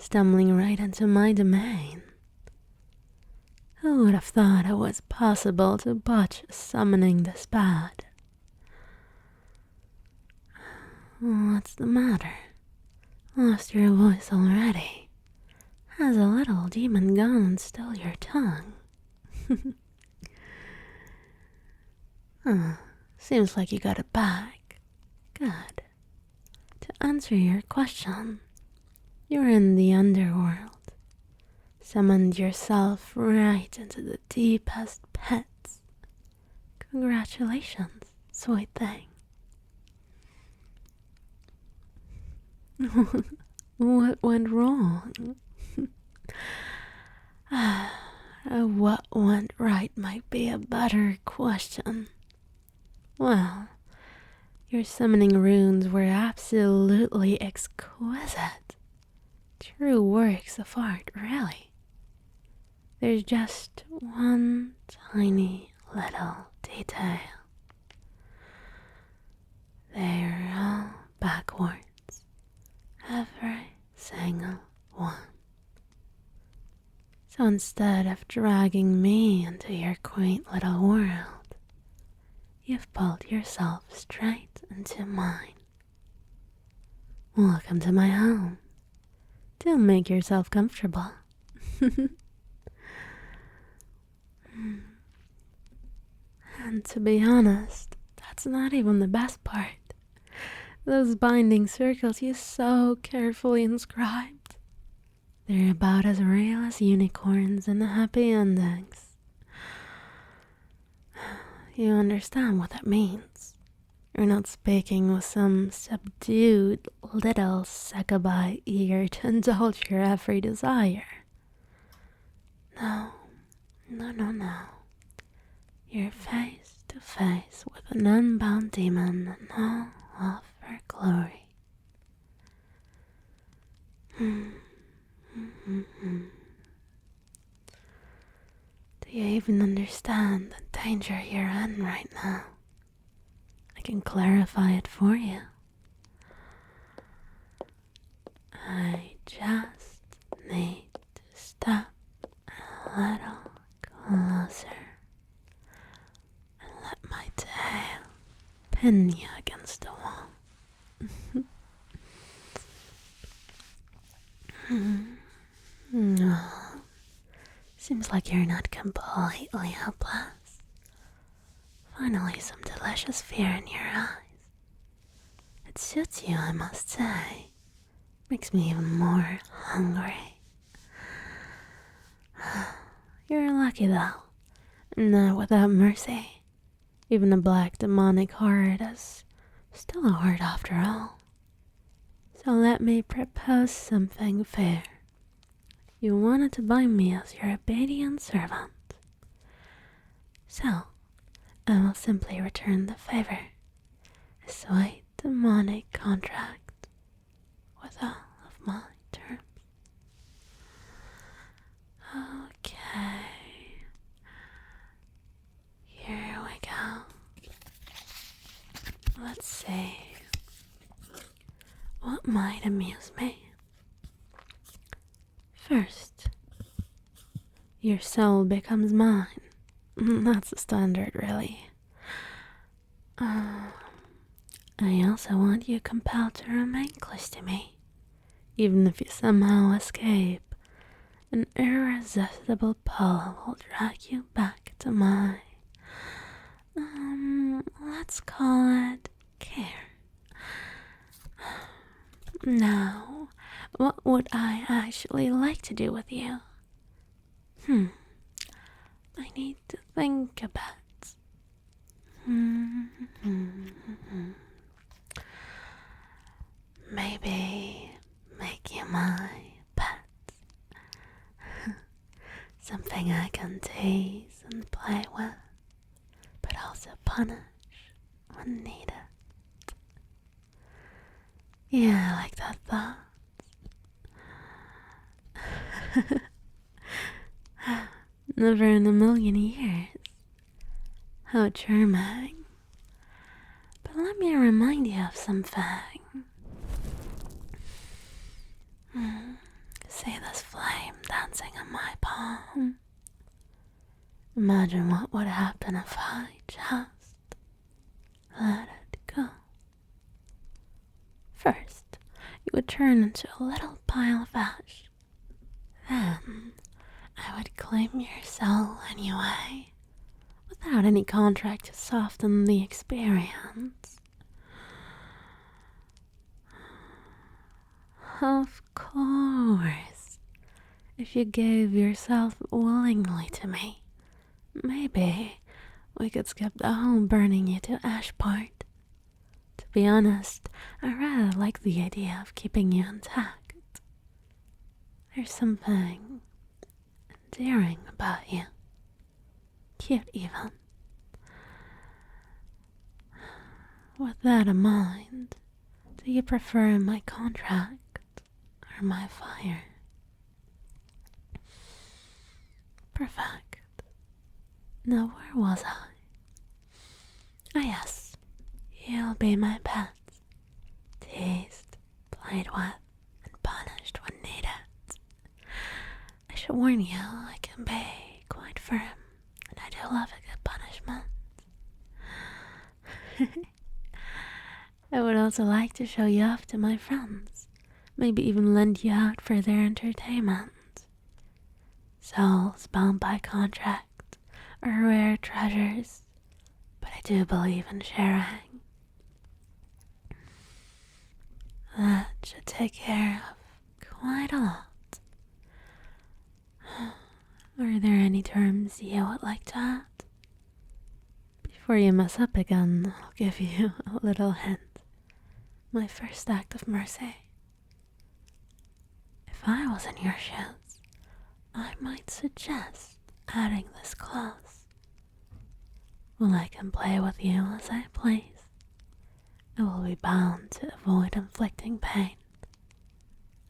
stumbling right into my domain. Who would have thought it was possible to botch summoning this bad? What's the matter? Lost your voice already? Has a little demon gone and stole your tongue? Seems like you got it back. Good. To answer your question, you're in the underworld. Summoned yourself right into the deepest pits. Congratulations, sweet thing. What went wrong? What went right might be a better question. Well, your summoning runes were absolutely exquisite. True works of art, really. There's just one tiny little detail. They're all backwards. Every single one. So instead of dragging me into your quaint little world, you've pulled yourself straight into mine. Welcome to my home. Do make yourself comfortable. And to be honest, that's not even the best part. Those binding circles you so carefully inscribed. They're about as real as unicorns and happy endings. You understand what that means. You're not speaking with some subdued little succubi eager to indulge your every desire. No. You're face to face with an unbound demon and all of her glory. Do you even understand the danger you're in right now? I can clarify it for you. I just need to step a little closer and let my tail pin you against the wall. No, seems like you're not completely helpless. Finally, some delicious fear in your eyes. It suits you, I must say. Makes me even more hungry. You're lucky though. Not without mercy. Even a black demonic heart is still a heart after all. So let me propose something fair. You wanted to bind me as your obedient servant. So, I will simply return the favor. A sweet demonic contract with all of my terms. Okay. Here we go. Let's see. What might amuse me? First, your soul becomes mine. That's the standard, really. I also want you compelled to remain close to me, even if you somehow escape. An irresistible pull will drag you back to my, let's call it care. Now, what would I actually like to do with you? I need to think a bit. Maybe make you my pet. Something I can tease and play with, but also punish when needed. Yeah, I like that thought. Never in a million years. How charming. But let me remind you of something. see this flame dancing on my palm. Imagine what would happen if I just let it go. First, you would turn into a little pile of ash. Then, I would claim your soul anyway, without any contract to soften the experience. Of course, if you gave yourself willingly to me, maybe we could skip the whole burning you to ash part. To be honest, I rather like the idea of keeping you intact. There's something endearing about you. Cute even. With that in mind, do you prefer my contract or my fire? Perfect. Now where was I? Ah yes, you'll be my pet. Teased, played with, and punished when needed. I should warn you, I can be quite firm, and I do love a good punishment. I would also like to show you off to my friends, maybe even lend you out for their entertainment. Souls bound by contract are rare treasures, but I do believe in sharing. That should take care of quite a lot. Are there any terms you would like to add? Before you mess up again, I'll give you a little hint. My first act of mercy. If I was in your shoes, I might suggest adding this clause. Well, I can play with you as I please. I will be bound to avoid inflicting pain.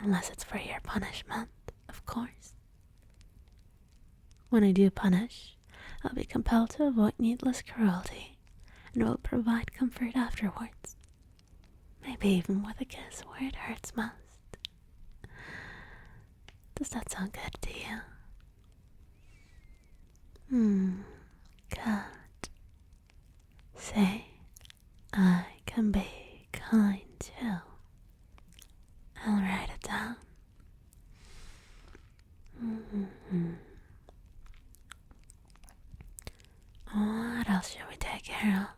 Unless it's for your punishment, of course. When I do punish, I'll be compelled to avoid needless cruelty and will provide comfort afterwards. Maybe even with a kiss where it hurts most. Does that sound good to you? Good. Say, I can be kind too. I'll write it down. What else should we take care of?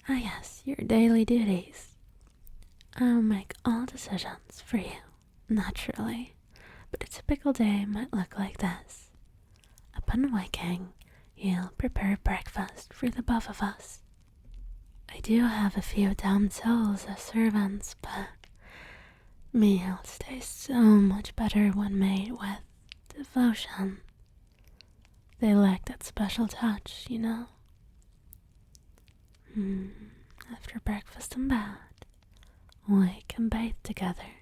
Ah yes, your daily duties. I'll make all decisions for you, naturally, but a typical day might look like this. Upon waking, you'll prepare breakfast for the both of us. I do have a few dumb souls as servants, but meals taste so much better when made with devotion. They lack that special touch, you know. After breakfast and bed, we can bathe together.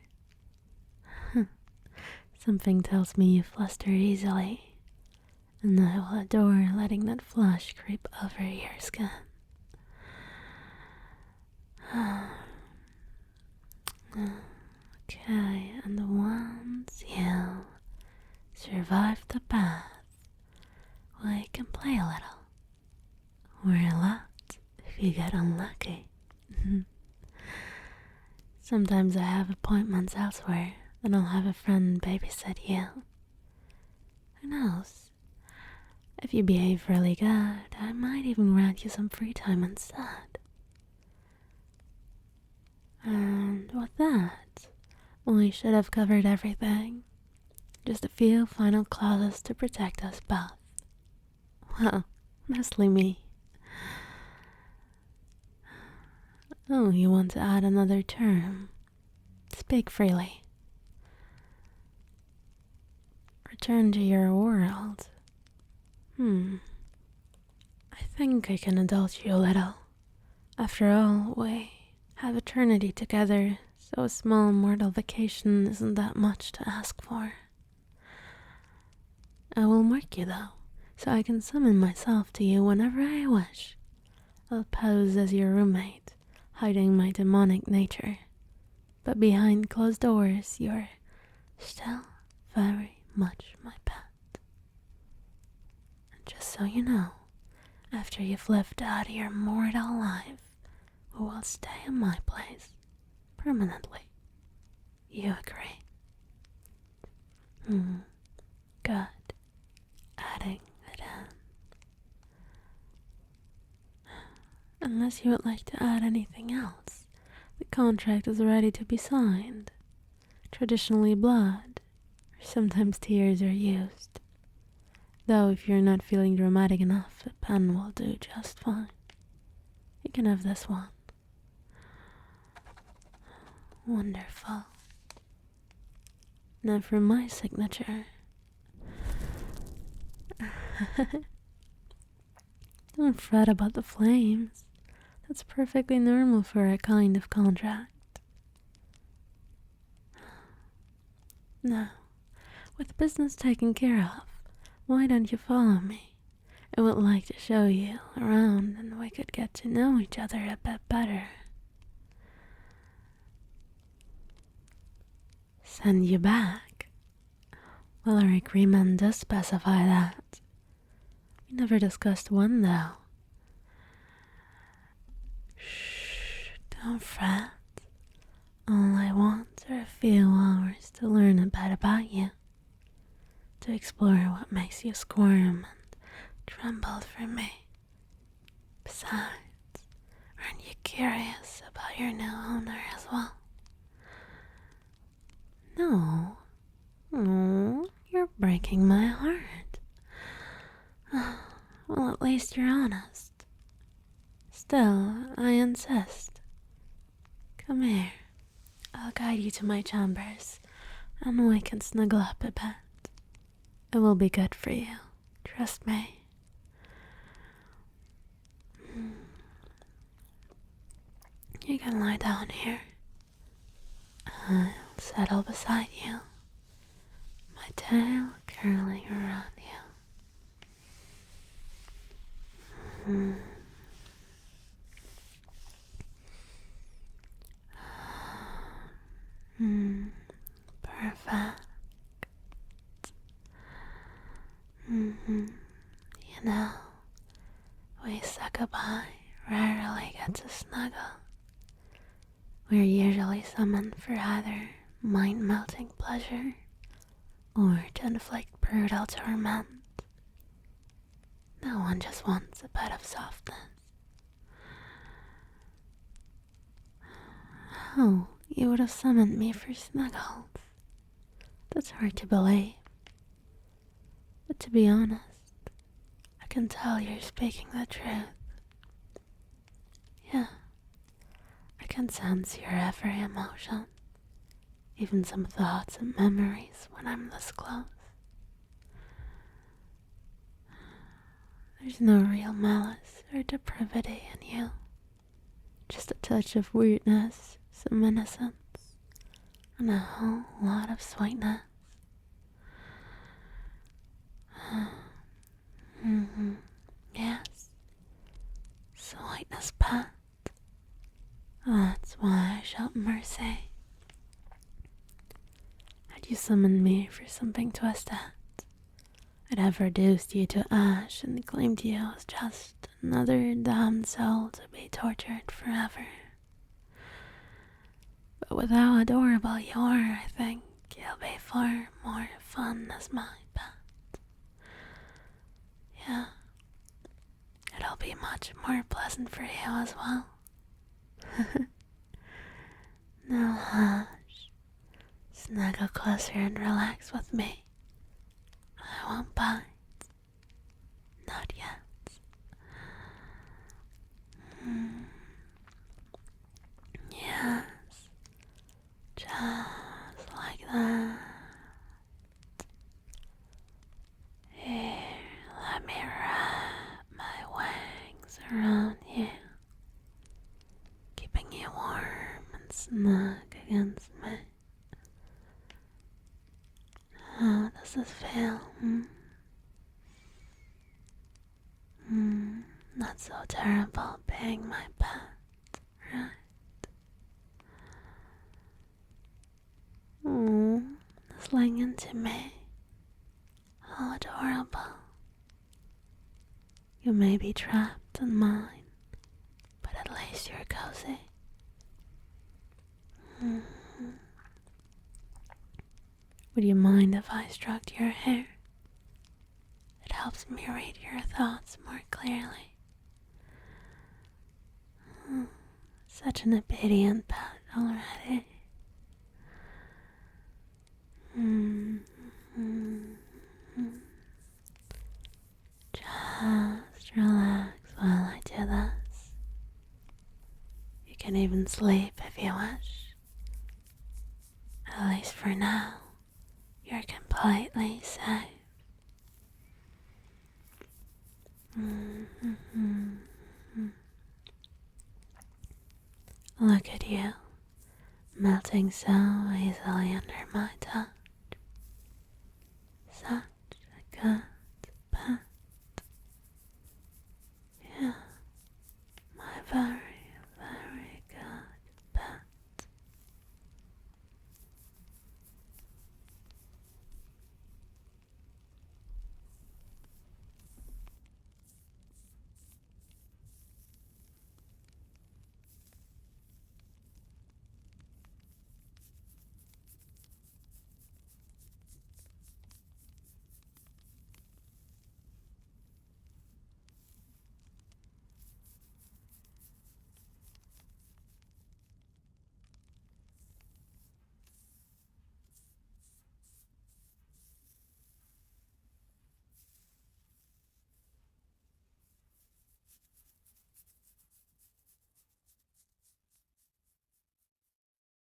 Something tells me you fluster easily, and I will adore letting that flush creep over your skin. Okay, and once you survive the bath, we can play a little, or a lot if you get unlucky. Sometimes I have appointments elsewhere, then I'll have a friend babysit you. Who knows? If you behave really good, I might even grant you some free time instead. And with that, we should have covered everything. Just a few final clauses to protect us both. Well, mostly me. Oh, you want to add another term? Speak freely. Return to your world. I think I can indulge you a little. After all, we have eternity together, so a small mortal vacation isn't that much to ask for. I will mark you though, so I can summon myself to you whenever I wish. I'll pose as your roommate, hiding my demonic nature. But behind closed doors, you're still very much my pet. And just so you know, after you've lived out your mortal life, who will stay in my place permanently. You agree? Good. Adding it in. Unless you would like to add anything else, the contract is ready to be signed. Traditionally blood, or sometimes tears are used. Though if you're not feeling dramatic enough, a pen will do just fine. You can have this one. Wonderful. Now for my signature. Don't fret about the flames. That's perfectly normal for a kind of contract. Now, with business taken care of, why don't you follow me? I would like to show you around and we could get to know each other a bit better. Send you back? Well, our agreement does specify that. We never discussed when, though. Shh, don't fret. All I want are a few hours to learn a bit about you. To explore what makes you squirm and tremble for me. Besides, aren't you curious about your new owner as well? No. Oh, you're breaking my heart. Well, at least you're honest. Still, I insist. Come here. I'll guide you to my chambers, and we can snuggle up a bit. It will be good for you. Trust me. You can lie down here. I'll settle beside you, my tail curling around you. Perfect. You know, we succubi rarely get to snuggle. We're usually summoned for either mind-melting pleasure or to inflict brutal torment. No one just wants a bit of softness. Oh, you would have summoned me for snuggles. That's hard to believe. But to be honest, I can tell you're speaking the truth. Yeah, I can sense your every emotion, even some thoughts and memories when I'm this close. There's no real malice or depravity in you. Just a touch of weirdness, some innocence, and a whole lot of sweetness. Yes, sweetness pet. That's why I shout mercy. Had you summoned me for something twisted, I'd have reduced you to ash and claimed you as just another damned soul to be tortured forever. But with how adorable you are, I think you'll be far more fun as my pet. Yeah, it'll be much more pleasant for you as well. Now hush, snuggle closer and relax with me. I won't bite. Not yet. Yes, just like that. Here, let me wrap my wings around you, keeping you warm and snug against me. How does this feel? Not so terrible being my pet, right? This nestling into me. How adorable. You may be trapped in mine, but at least you're cozy. Would you mind if I stroked your hair? It helps me read your thoughts more clearly. Such an obedient pet already. Just relax while I do this. You can even sleep if you wish. At least for now, you're completely safe. Look at you, melting so easily under my touch. Such a good pet. Yeah, my very